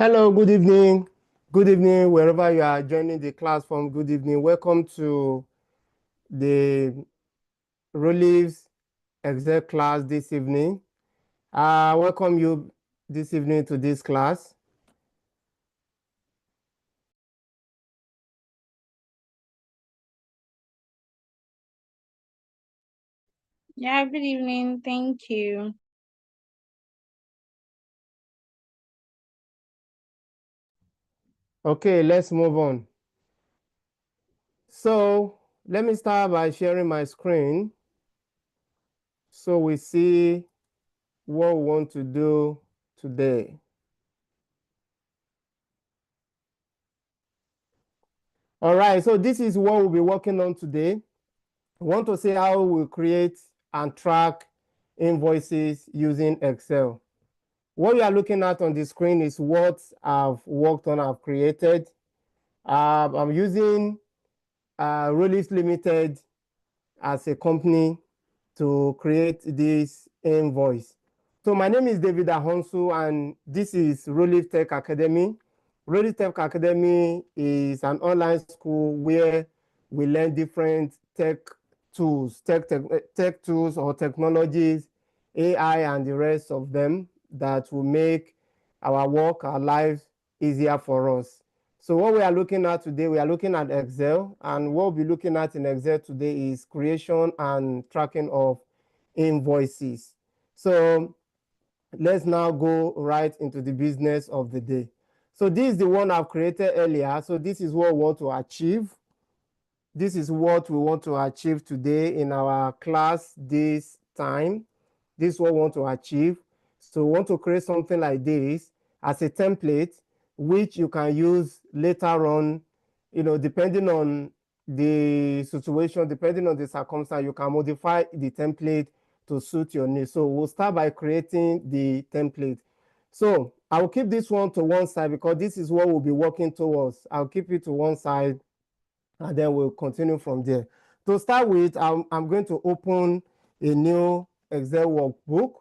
Hello, good evening. Good evening, wherever you are joining the class from. Good evening. Welcome to the Reliefs Excel class this evening. Welcome you this evening to this class. Yeah, good evening. Thank you. Okay, let's move on. So let me start by sharing my screen so we see what we want to do today. All right, so this is what we'll be working on today. We want to see how we create and track invoices using Excel. What you are looking at on the screen is what I've worked on, I've created. I'm using Reliefs Limited as a company to create this invoice. So my name is David Ahonsu, and this is Relief Tech Academy. Relief Tech Academy is an online school where we learn different tech tools, tech tools or technologies, AI and the rest of them that will make our work, our lives easier for us. So what we are looking at today, we are looking at Excel, and what we'll be looking at in Excel today is creation and tracking of invoices. So let's now go right into the business of the day. So this is the one I've created earlier. So this is what we want to achieve. This is what we want to achieve today in our class this time. This is what we want to achieve. So we want to create something like this as a template, which you can use later on, depending on the situation, depending on the circumstance, you can modify the template to suit your needs. So we'll start by creating the template. So I'll keep this one to one side because this is what we'll be working towards. I'll keep it to one side and then we'll continue from there. To start with, I'm going to open a new Excel workbook.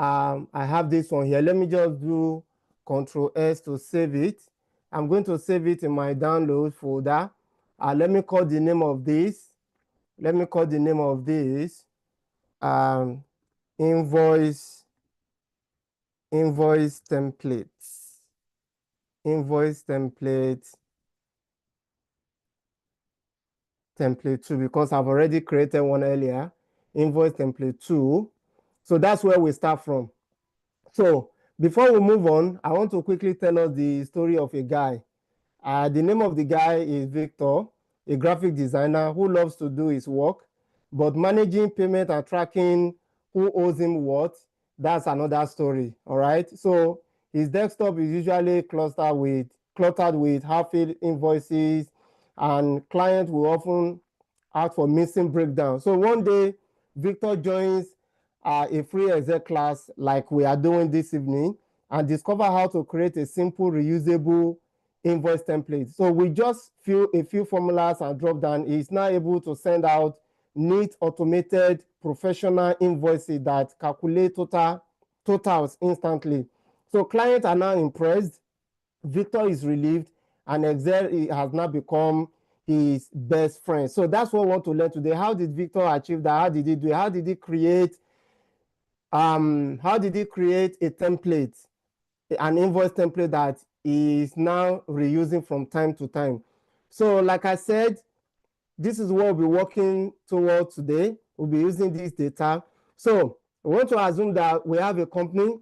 I have this one here. Let me just do Control S to save it. I'm going to save it in my download folder. Let me call the name of this. Let me call the name of this invoice templates. Invoice template 2 because I've already created one earlier, invoice template 2. So that's where we start from. So before we move on, I want to quickly tell us the story of a guy. The name of the guy is Victor, a graphic designer who loves to do his work, but managing payment and tracking who owes him what, that's another story, all right? So his desktop is usually cluttered with half-filled invoices, and clients will often ask for missing breakdown. So one day, Victor joins a free Excel class like we are doing this evening and discover how to create a simple, reusable invoice template. So we just fill a few formulas and drop down. He's now able to send out neat, automated, professional invoices that calculate totals instantly. So clients are now impressed. Victor is relieved, and Excel has now become his best friend. So that's what we want to learn today. How did Victor achieve that? How did he do it? How did he create a template, an invoice template that he is now reusing from time to time? So like I said, this is what we'll be working towards today. We'll be using this data. So we want to assume that we have a company.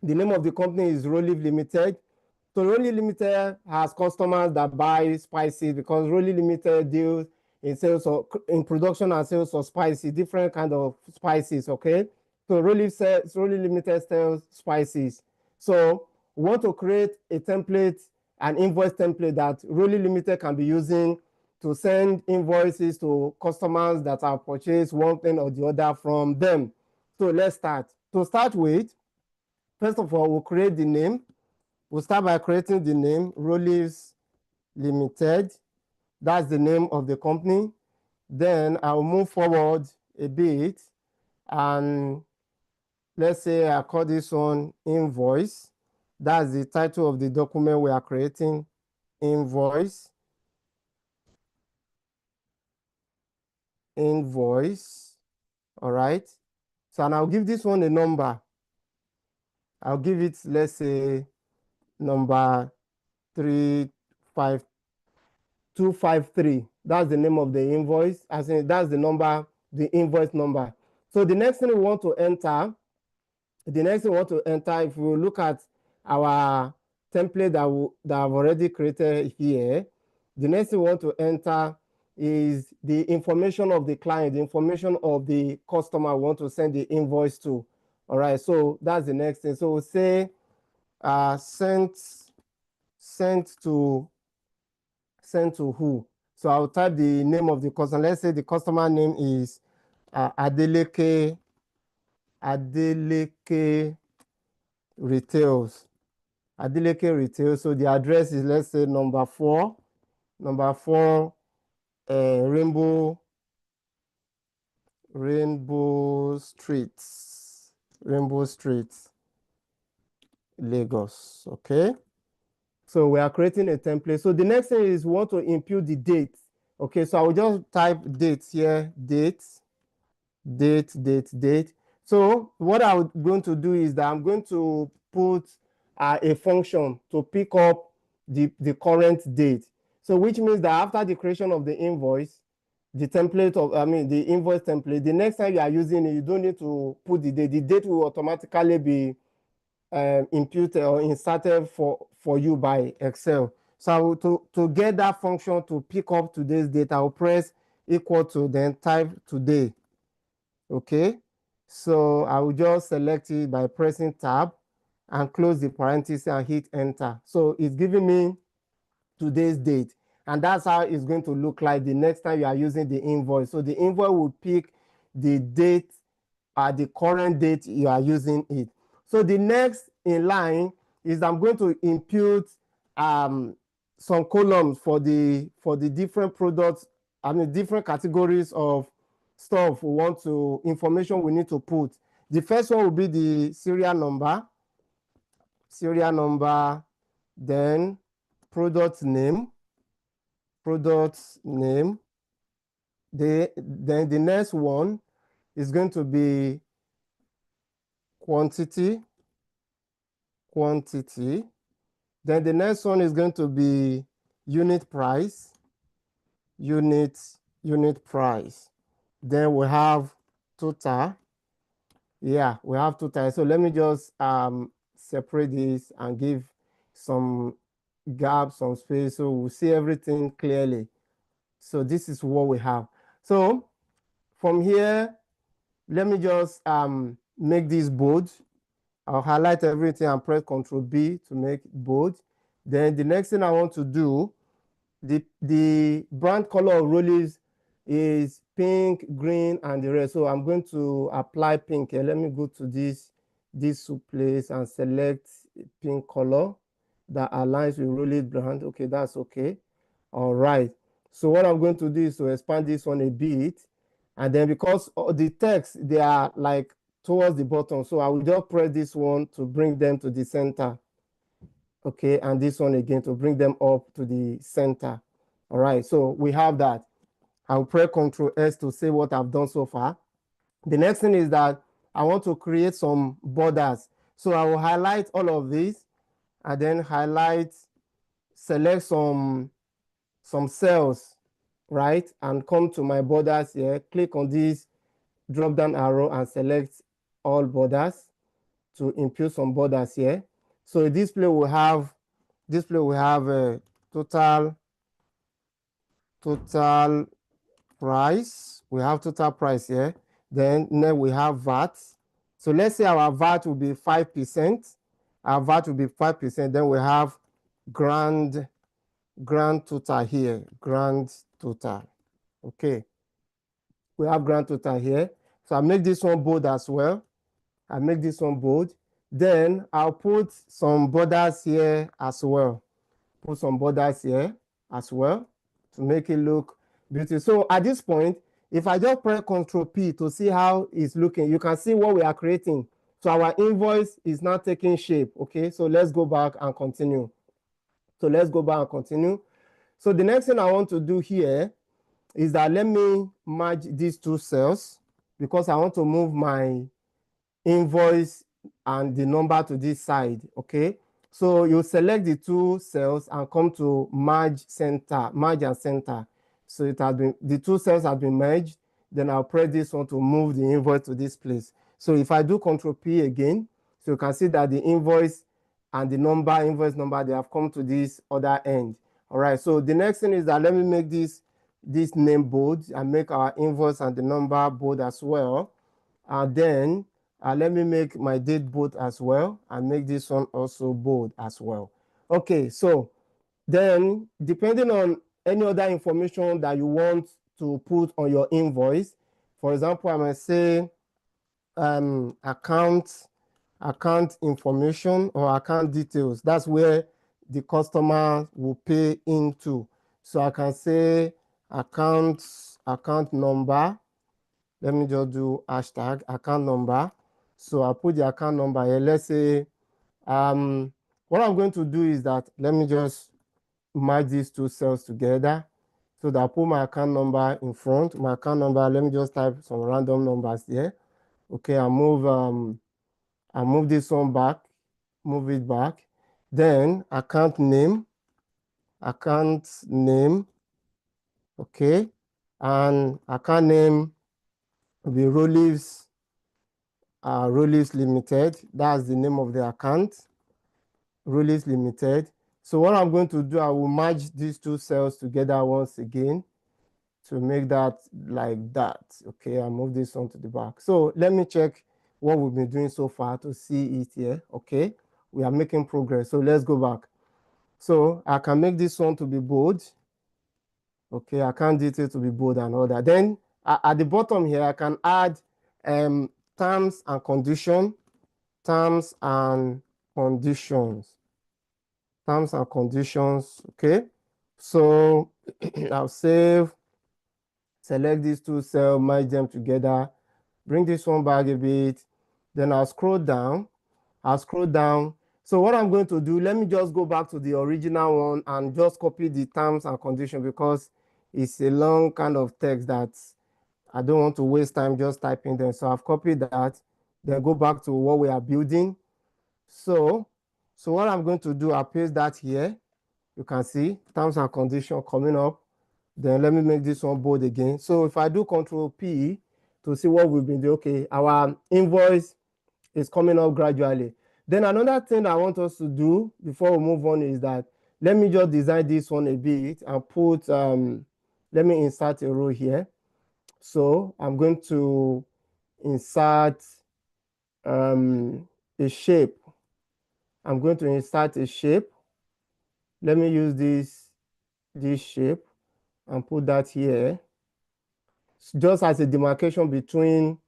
The name of the company is Relief Limited. So Relief Limited has customers that buy spices because Relief Limited deals in production and sales of spices, different kind of spices, okay? So Relief Limited sells spices. So we want to create a template, an invoice template that Relief Limited can be using to send invoices to customers that have purchased one thing or the other from them. So let's start. To start with, first of all, we'll create the name. We'll start by creating the name, Reliefs Limited. That's the name of the company. Then I'll move forward a bit, and let's say I call this one invoice. That's the title of the document we are creating, invoice. All right. So, and I'll give this one a number. I'll give it, let's say, number 35253. That's the name of the invoice. As in, that's the number, the invoice number. So the next thing we want to enter, if we look at our template that I've already created here, the next thing we want to enter is the information of the client, the information of the customer we want to send the invoice to. All right, so that's the next thing. So we'll say sent to who? So I'll type the name of the customer. Let's say the customer name is Adeleke Retails. Adeleke Retail. So the address is, let's say, number 4 Rainbow Street, Lagos. Okay. So we are creating a template. So the next thing is we want to impute the date. Okay, so I will just type date here, date. So what I'm going to do is that I'm going to put a function to pick up the current date. So which means that after the creation of the invoice, the invoice template, the next time you are using it, you don't need to put the date. The date will automatically be imputed or inserted for you by Excel. So to get that function to pick up today's date, I'll press equal to, then type today. Okay, so I will just select it by pressing tab and close the parenthesis and hit enter. So it's giving me today's date, and that's how it's going to look like the next time you are using the invoice. So the invoice will pick the date at the current date you are using it. So the next in line is I'm going to impute some columns for the different products, different categories of stuff we want to, information we need to put. The first one will be the serial number, then product name. Then the next one is going to be quantity. Then the next one is going to be unit price. Unit price. Then we have total. Yeah, we have total. So let me just separate this and give some gaps, some space, so we'll see everything clearly. So this is what we have. So from here, let me just make this bold. I'll highlight everything and press Ctrl B to make it bold. Then the next thing I want to do, the brand color of Rollies is pink, green, and the red. So I'm going to apply pink here. Let me go to this place and select pink color that aligns with Rollies brand. Okay, that's okay. All right. So what I'm going to do is to expand this one a bit. And then because the text, they are like towards the bottom. So I will just press this one to bring them to the center. Okay, and this one again to bring them up to the center. All right, so we have that. I'll press Ctrl S to say what I've done so far. The next thing is that I want to create some borders. So I will highlight all of these and then select some cells, right? And come to my borders here, click on this drop down arrow and select all borders to impute some borders here. So display will have a total price. We have total price here. Then we have VAT. So let's say our VAT will be 5%. Our VAT will be 5%. Then we have grand total here. Grand total. Okay. We have grand total here. So I'll make this one bold as well. Then I'll put some borders here as well. To make it look beautiful. So at this point, if I just press Ctrl P to see how it's looking, you can see what we are creating. So our invoice is now taking shape. Okay, so let's go back and continue. So let's go back and continue. So the next thing I want to do here is that let me merge these two cells because I want to move my invoice and the number to this side. Okay, so you select the two cells and come to merge center, merge and center. So it has been, the two cells have been merged. Then I'll press this one to move the invoice to this place. So if I do Control P again, so you can see that the invoice and the number, invoice number, they have come to this other end. All right, so the next thing is that let me make this name bold and make our invoice and the number bold as well. And then let me make my date bold as well and make this one also bold as well. Okay, so then depending on any other information that you want to put on your invoice, for example, I might say account information or account details. That's where the customer will pay into. So I can say account number. Let me just do hashtag account number. So I'll put the account number here. Let's say what I'm going to do is that let me just merge these two cells together. So that I put my account number in front. My account number, let me just type some random numbers there. Okay, I move this one back, move it back. Then account name, okay, and account name will be Rollies Limited. That's the name of the account, Rollies Limited. So what I'm going to do, I will merge these two cells together once again to make that like that. Okay, I'll move this on to the back. So let me check what we've been doing so far to see it here. Okay, we are making progress. So let's go back. So I can make this one to be bold. Okay, I can detail to be bold and all that. Then at the bottom here, I can add terms and condition, terms and conditions, terms and conditions. Okay, so I'll save, select these two cells, merge them together, bring this one back a bit. Then I'll scroll down. So what I'm going to do, let me just go back to the original one and just copy the terms and conditions because it's a long kind of text that I don't want to waste time just typing them. So I've copied that. Then go back to what we are building. So what I'm going to do, I'll paste that here. You can see terms and conditions coming up. Then let me make this one bold again. So if I do Control P to see what we've been doing, okay, our invoice is coming up gradually. Then another thing I want us to do before we move on is that let me just design this one a bit and put, let me insert a row here. So I'm going to insert a shape. I'm going to insert a shape. Let me use this shape and put that here, just as a demarcation between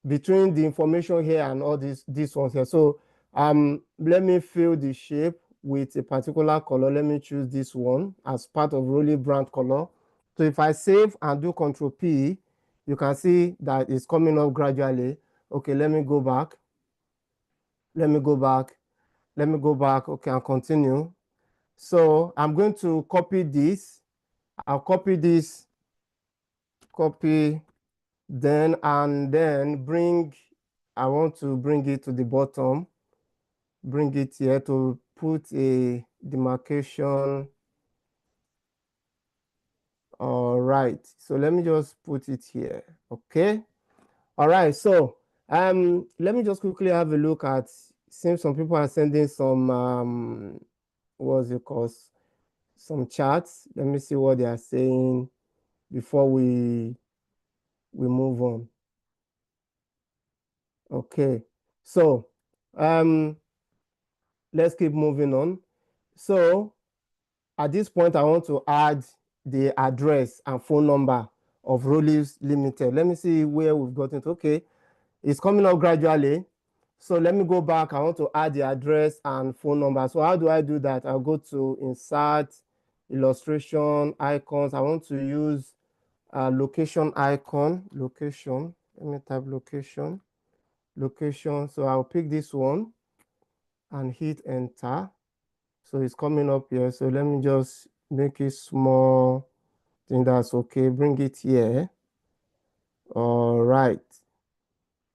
the information here and all these ones here. So let me fill the shape with a particular color. Let me choose this one as part of Rolly brand color. So if I save and do Control P, you can see that it's coming up gradually. Okay, let me go back. Okay, and continue. So I'm going to copy this. I'll copy this, then I want to bring it to the bottom, bring it here to put a demarcation. All right, so let me just put it here. Okay, all right, so let me just quickly have a look at, since some people are sending some what's it called, some charts. Let me see what they are saying before we move on. Okay, so let's keep moving on. So at this point, I want to add the address and phone number of Rollies Limited. Let me see where we've gotten to. Okay, it's coming up gradually. So let me go back. I want to add the address and phone number. So how do I do that? I'll go to Insert, Illustration, Icons. I want to use location icon, location. Let me type location. So I'll pick this one and hit enter. So it's coming up here. So let me just make it small. I think that's okay. Bring it here. All right.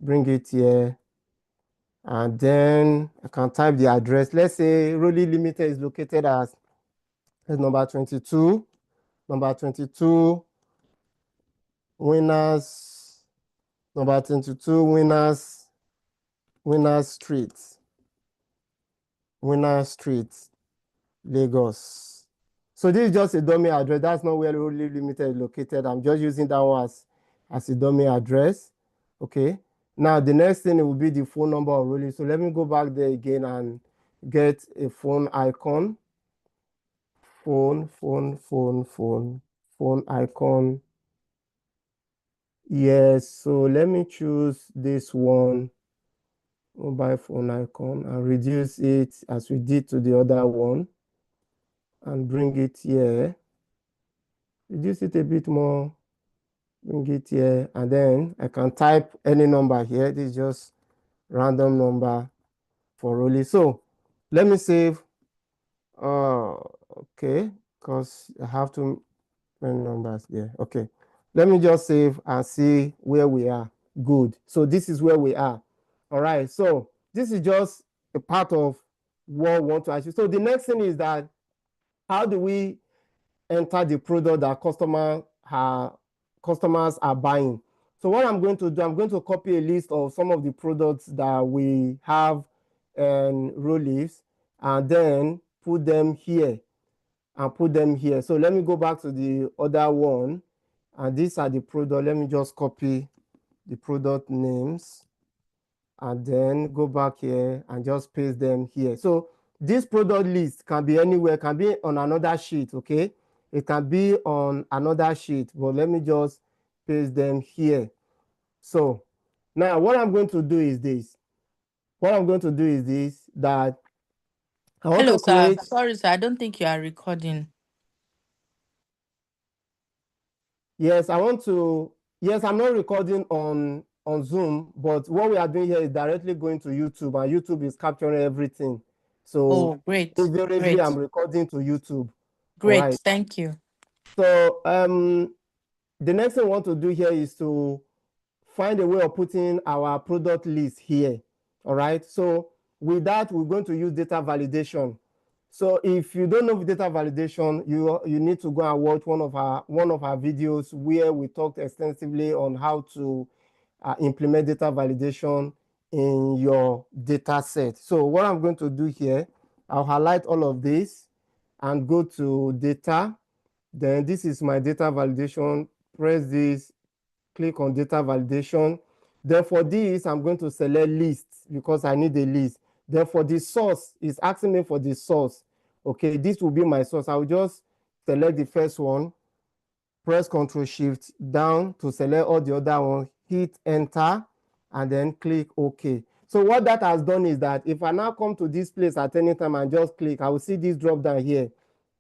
Bring it here. And then I can type the address. Let's say Rolly Limited is located as number 22. Number 22, Winners. Number 22, Winners Street. Winners Street, Lagos. So this is just a dummy address. That's not where Rolly Limited is located. I'm just using that one as a dummy address. Okay. Now the next thing will be the phone number of Rolly. So let me go back there again and get a phone icon. Phone icon. Yes, so let me choose this one, mobile phone icon, and reduce it as we did to the other one and bring it here. Reduce it a bit more, bring it here, and then I can type any number here. This is just random number for Rolly. So let me save. Okay, because I have to many numbers there. Okay, let me just save and see where we are. Good. So this is where we are. All right. So this is just a part of what we want to achieve. So the next thing is that how do we enter the product that customers are buying? So what I'm going to do, I'm going to copy a list of some of the products that we have in row leaves and then put them here. So let me go back to the other one. And these are the product. Let me just copy the product names and then go back here and just paste them here. So this product list can be anywhere, can be on another sheet, okay? It can be on another sheet, but let me just paste them here. So now what I'm going to do is this. That I want Hello, to sir. create. Sorry, sir. I don't think you are recording. Yes, I'm not recording on Zoom, but what we are doing here is directly going to YouTube, and YouTube is capturing everything. So Oh, great. invariably, Great. I'm recording to YouTube. All Great. right. Thank you. So the next thing I want to do here is to find a way of putting our product list here. All right. So with that, we're going to use data validation. So if you don't know data validation, you need to go and watch one of our videos where we talked extensively on how to implement data validation in your data set. So what I'm going to do here, I'll highlight all of this and go to data. Then this is my data validation. Press this, click on data validation. Then for this, I'm going to select list because I need a list. Then for the source, it's asking me for the source. Okay, this will be my source. I will just select the first one, press Ctrl Shift down to select all the other ones, hit enter, and then click OK. So what that has done is that if I now come to this place at any time and just click, I will see this drop down here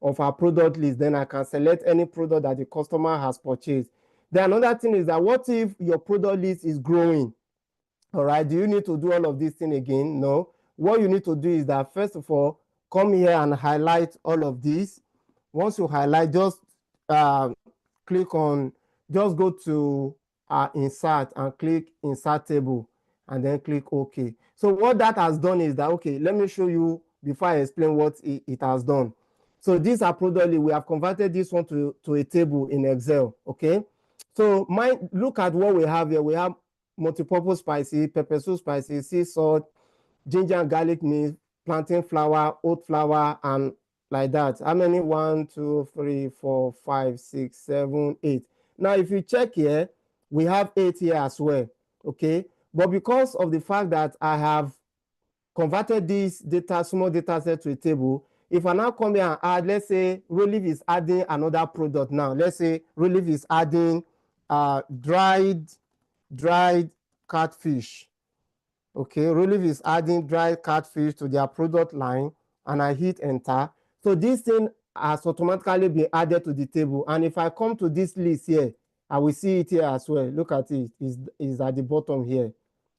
of our product list. Then I can select any product that the customer has purchased. Then another thing is that what if your product list is growing? All right, do you need to do all of this thing again? No. What you need to do is that first of all, come here and highlight all of these. Once you highlight, just click on, just go to insert and click insert table and then click OK. So what that has done is that, okay, let me show you before I explain what it has done. So these are product list. We have converted this one to a table in Excel, okay? So look at what we have here. We have multi-purpose spices, pepper soup spices, sea salt, ginger and garlic mix, plantain flour, oat flour, and like that. How many? 1, 2, 3, 4, 5, 6, 7, 8. Now, if you check here, we have 8 here as well, okay? But because of the fact that I have converted this small data set to a table, if I now come here and add, let's say Relief is adding another product now. Let's say Relief is adding dried catfish. Okay, Relief is adding dried catfish to their product line, and I hit enter. So this thing has automatically been added to the table. And if I come to this list here, I will see it here as well. Look at it, is at the bottom here.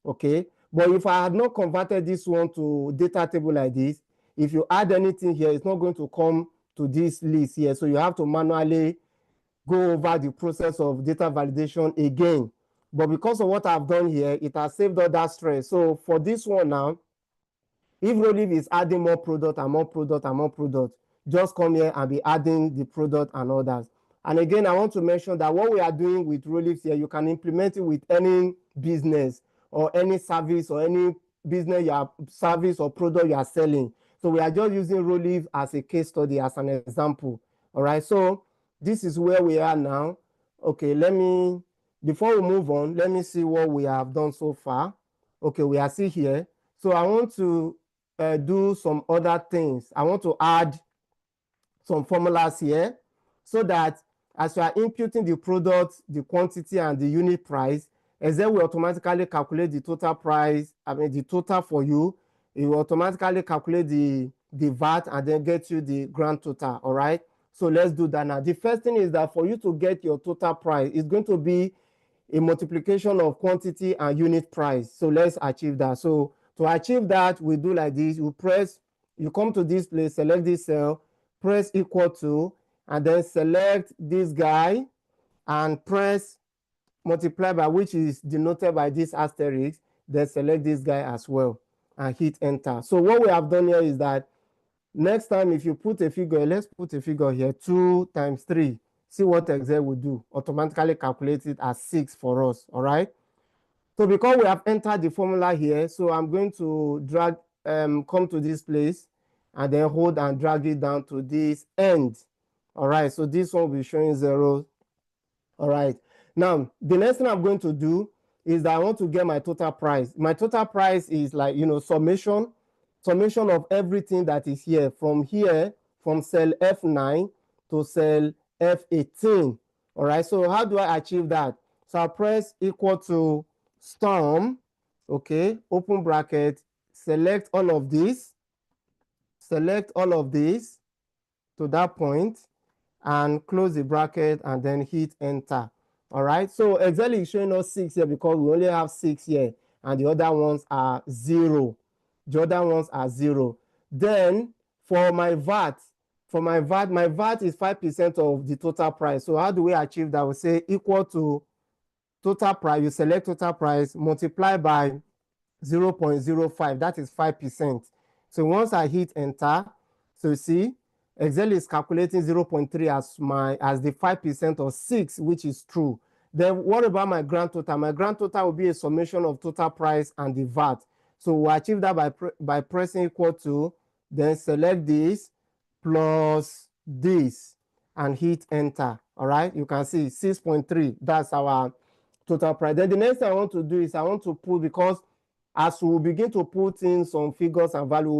Okay, but if I had not converted this one to data table like this, if you add anything here, it's not going to come to this list here. So you have to manually go over the process of data validation again. But because of what I've done here, it has saved all that stress. So for this one now, if Rolliv is adding more product and more product and more product, just come here and be adding the product and others. And again, I want to mention that what we are doing with Rolliv here, you can implement it with any business or any service or any business service or product you are selling. So we are just using Rolliv as a case study, as an example. All right, so this is where we are now. Okay, before we move on, let me see what we have done so far. Okay, we are still here. So I want to do some other things. I want to add some formulas here so that as you are imputing the product, the quantity, and the unit price, Excel will automatically calculate the total price, the total for you. It will automatically calculate the VAT and then get you the grand total, all right? So let's do that now. The first thing is that for you to get your total price, it's going to be a multiplication of quantity and unit price. So let's achieve that. So to achieve that, we do like this. You come to this place, select this cell, press equal to, and then select this guy and press multiply by, which is denoted by this asterisk, then select this guy as well and hit enter. So what we have done here is that next time if you put a figure, let's put a figure here, 2 times 3. See what Excel will do. Automatically calculate it as 6 for us, all right? So because we have entered the formula here, so I'm going to drag, come to this place and then hold and drag it down to this end. All right, so this one will be showing 0. All right, now the next thing I'm going to do is that I want to get my total price. My total price is like, summation of everything that is here, from cell F9 to cell F18. All right, so how do I achieve that? So I press equal to storm, okay, open bracket, select all of this to that point and close the bracket and then hit enter. All right, so Excel is showing us 6 here because we only have 6 here and the other ones are 0. Then for my VAT, my VAT is 5% of the total price. So how do we achieve that? We say equal to total price, you select total price, multiply by 0.05, that is 5%. So once I hit enter, so you see, Excel is calculating 0.3 as the 5% of 6, which is true. Then what about my grand total? My grand total will be a summation of total price and the VAT. So we'll achieve that by pressing equal to, then select this plus this and hit enter. All right, you can see 6.3, that's our total price. Then the next thing I want to do is I want to put, because as we begin to put in some figures and value,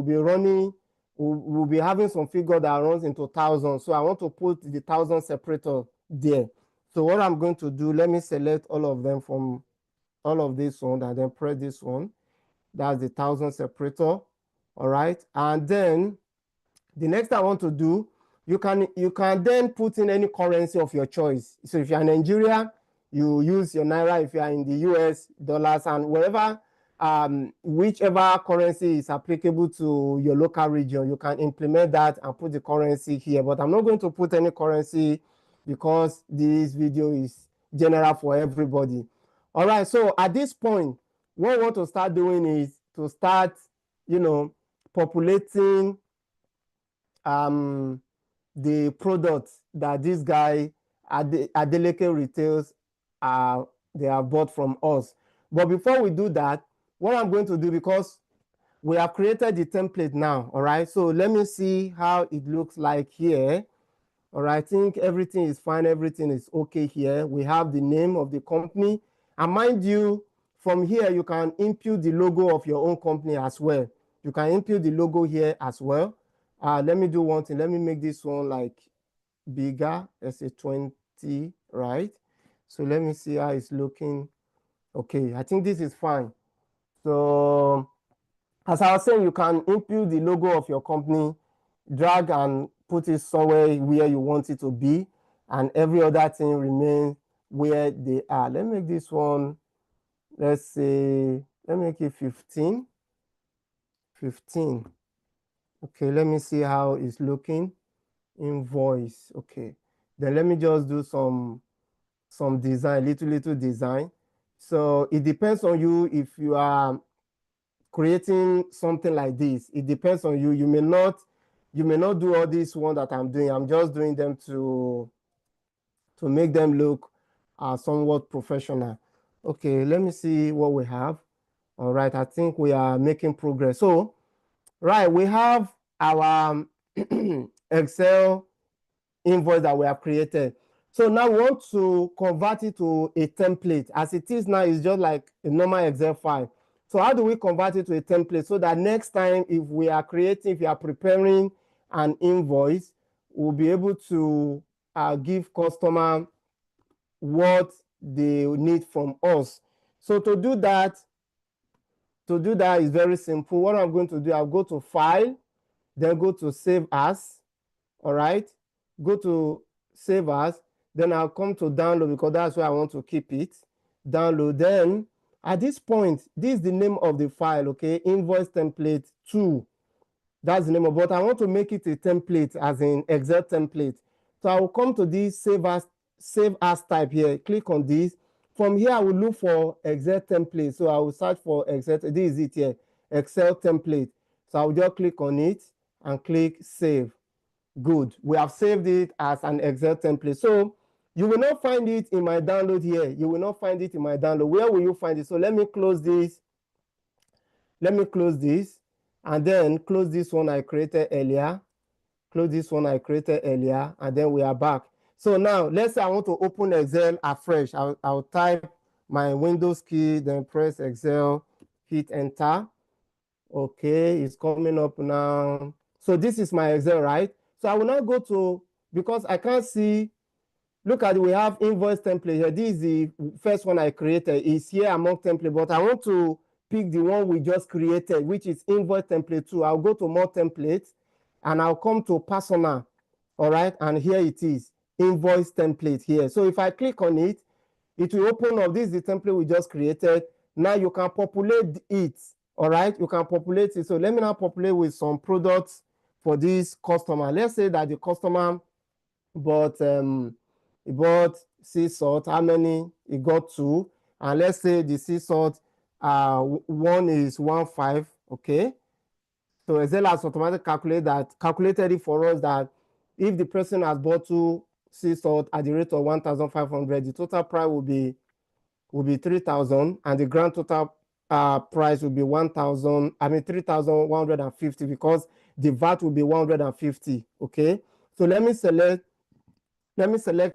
we'll be having some figure that runs into thousands. So I want to put the thousand separator there. So what I'm going to do, let me select all of them from all of this one and then press this one. That's the thousand separator. All right, and then the next thing I want to do, you can then put in any currency of your choice. So if you're in Nigeria, you use your Naira. If you are in the US, dollars, and wherever, whichever currency is applicable to your local region, you can implement that and put the currency here. But I'm not going to put any currency because this video is general for everybody. All right, so at this point, what we want to start doing is to start, populating the products that this guy Adeleke retails they have bought from us. But before we do that, what I'm going to do, because we have created the template now, all right, so let me see how it looks like here. All right, I think everything is fine, everything is okay here. We have the name of the company, and mind you, from here you can input the logo of your own company as well. You can input the logo here as well. Let me do one thing. Let me make this one like bigger. Let's say 20, right? So let me see how it's looking. Okay, I think this is fine. So as I was saying, you can input the logo of your company, drag and put it somewhere where you want it to be, and every other thing remains where they are. Let me make this one, let's say, let me make it 15. 15. Okay, let me see how it's looking. Invoice. Okay. Then let me just do some design, little design. So it depends on you if you are creating something like this. It depends on you. You may not do all this one that I'm doing. I'm just doing them to make them look somewhat professional. Okay, let me see what we have. All right, I think we are making progress. So, right, we have our Excel invoice that we have created. So now we want to convert it to a template. As it is now, it's just like a normal Excel file. So how do we convert it to a template so that next time if we are preparing an invoice, we'll be able to give customer what they need from us. So to do that is very simple. What I'm going to do, I'll go to File, then go to Save As. All right, go to Save As, then I'll come to Download because that's where I want to keep it. Download. Then at this point, this is the name of the file, okay? Invoice template 2. That's the name of it. But I want to make it a template, as in Excel template. So I will come to this Save As type here. Click on this. From here, I will look for Excel template. So I will search for Excel. This is it here, Excel template. So I will just click on it and click Save. Good. We have saved it as an Excel template. So you will not find it in my download here. You will not find it in my download. Where will you find it? So let me close this. Let me close this and then close this one I created earlier. Close this one I created earlier, and then we are back. So now let's say I want to open Excel afresh. I'll type my Windows key, then press Excel, hit enter. Okay, it's coming up now. So this is my Excel, right? So I will now go to, because I can't see, look at it, we have invoice template here. This is the first one I created. It's here among template, but I want to pick the one we just created, which is invoice template 2. I'll go to more templates and I'll come to personal. All right, and here it is, invoice template here. So if I click on it, it will open up. This is the template we just created. Now you can populate it. All right, you can populate it. So let me now populate with some products for this customer. Let's say that the customer bought sea salt. How many? He got 2. And let's say the sea salt one is 1.5. Okay. So Excel has automatically calculated it for us that if the person has bought 2 sea salt at the rate of 1,500, the total price will be 3,000, and the grand total price will be 3,150, because the VAT will be 150. Okay. So let me select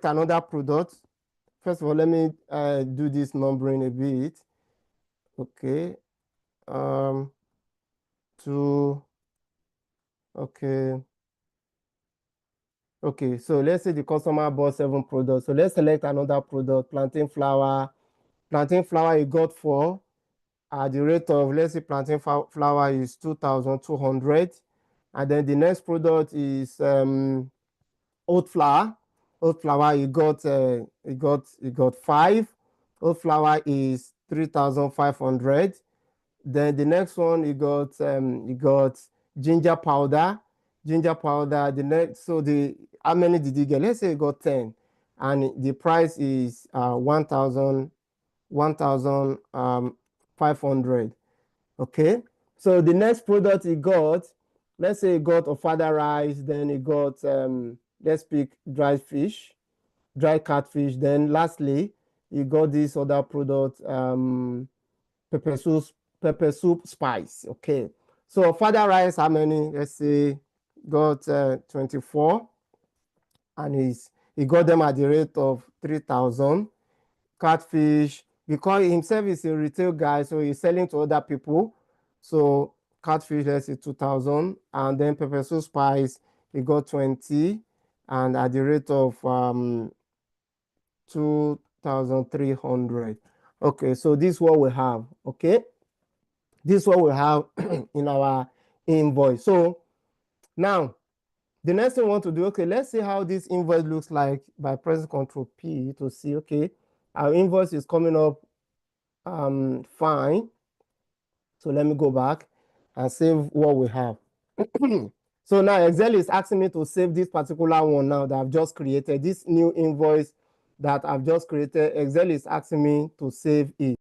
another product. First of all, let me do this numbering a bit. Okay. Okay, so let's say the customer bought 7 products. So let's select another product, plantain flour. Plantain flour you got 4 at the rate of, let's say plantain flour is 2,200. And then the next product is oat flour. Oat flour you got 5. Oat flour is 3,500. Then the next one you got ginger powder. Ginger powder. The next, so how many did you get? Let's say you got 10, and the price is 1,500. Okay. So the next product you got, let's say you got ofada rice. Then you got let's pick dried fish, dry catfish. Then lastly, you got this other product, pepper soup spice. Okay. So ofada rice, how many? Let's say got 24, and he got them at the rate of 3,000. Catfish, because himself is a retail guy, so he's selling to other people. So catfish, let's say 2,000, and then pepper soup spice, he got 20, and at the rate of 2,300. Okay, so this is what we have. Okay, this is what we have in our invoice. So now the next thing we want to do, okay, let's see how this invoice looks like by pressing Ctrl P to see. Okay, Our invoice is coming up fine. So let me go back and save what we have. So now Excel is asking me to save this particular one now that I've just created, this new invoice that I've just created. Excel is asking me to save it.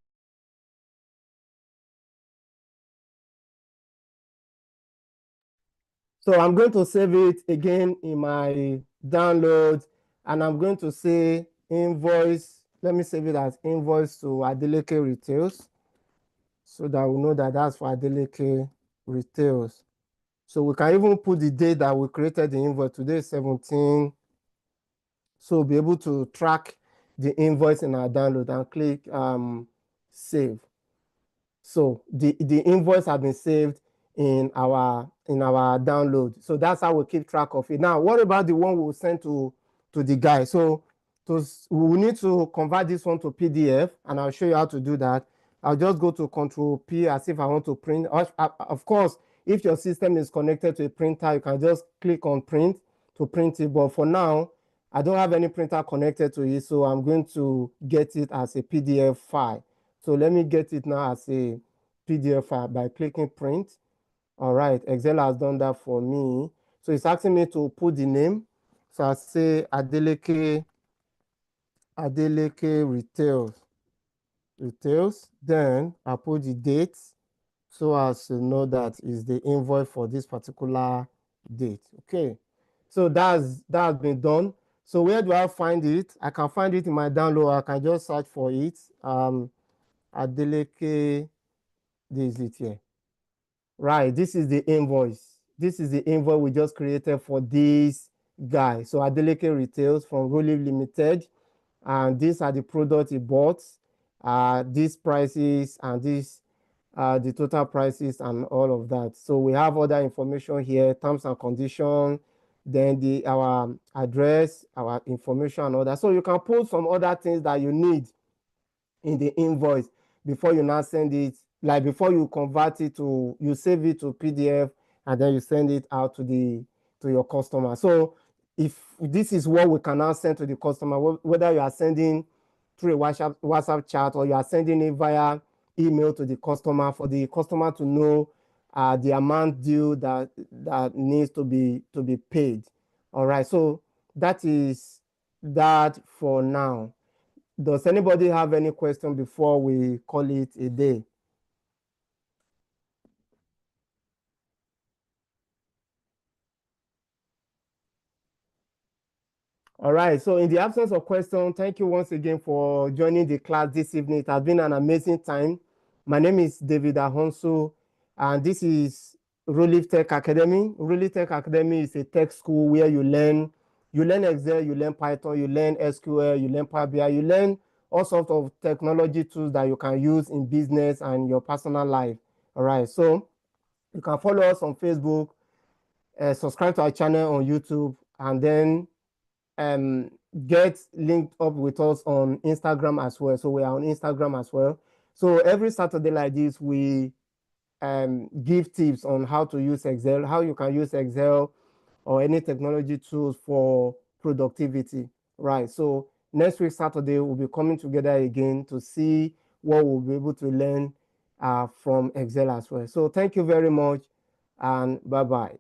So I'm going to save it again in my downloads, and I'm going to say invoice. Let me save it as invoice to Adeleke Retails, so that we know that that's for Adeleke Retails. So we can even put the date that we created the invoice. Today is 17. So we'll be able to track the invoice in our download and click save. So the invoice has been saved in our download. So that's how we keep track of it. Now, what about the one we'll send to the guy? So we need to convert this one to PDF, and I'll show you how to do that. I'll just go to Control P as if I want to print. Of course, if your system is connected to a printer, you can just click on print to print it. But for now, I don't have any printer connected to it, so I'm going to get it as a PDF file. So let me get it now as a PDF file by clicking print. All right, Excel has done that for me. So it's asking me to put the name. So I say Adeleke Retails. Then I put the date so as to know that is the invoice for this particular date. Okay, so that's been done. So where do I find it? I can find it in my download. I can just search for it. Adeleke, this is it here. Right, this is the invoice. This is the invoice we just created for this guy. So Adeleke Retails from Rollive Limited. And these are the products he bought. These prices and these the total prices and all of that. So we have other information here, terms and conditions, then our address, our information and all that. So you can put some other things that you need in the invoice before you now send it, like before you convert it to, you save it to PDF and then you send it out to your customer. So if this is what we can now send to the customer, whether you are sending through a WhatsApp chat or you are sending it via email to the customer, for the customer to know the amount due that needs to be paid. All right, so that is that for now. Does anybody have any question before we call it a day? All right, so in the absence of question, thank you once again for joining the class this evening. It has been an amazing time. My name is David Ahonsu, and this is Rollive Tech Academy. Rollive Tech Academy is a tech school where you learn Excel, you learn Python, you learn SQL, you learn Power BI, you learn all sorts of technology tools that you can use in business and your personal life. All right, so you can follow us on Facebook, subscribe to our channel on YouTube, and then get linked up with us on Instagram as well. So we are on Instagram as well. So every Saturday like this, we give tips on how to use Excel, how you can use Excel or any technology tools for productivity, right? So next week, Saturday, we'll be coming together again to see what we'll be able to learn from Excel as well. So thank you very much and bye-bye.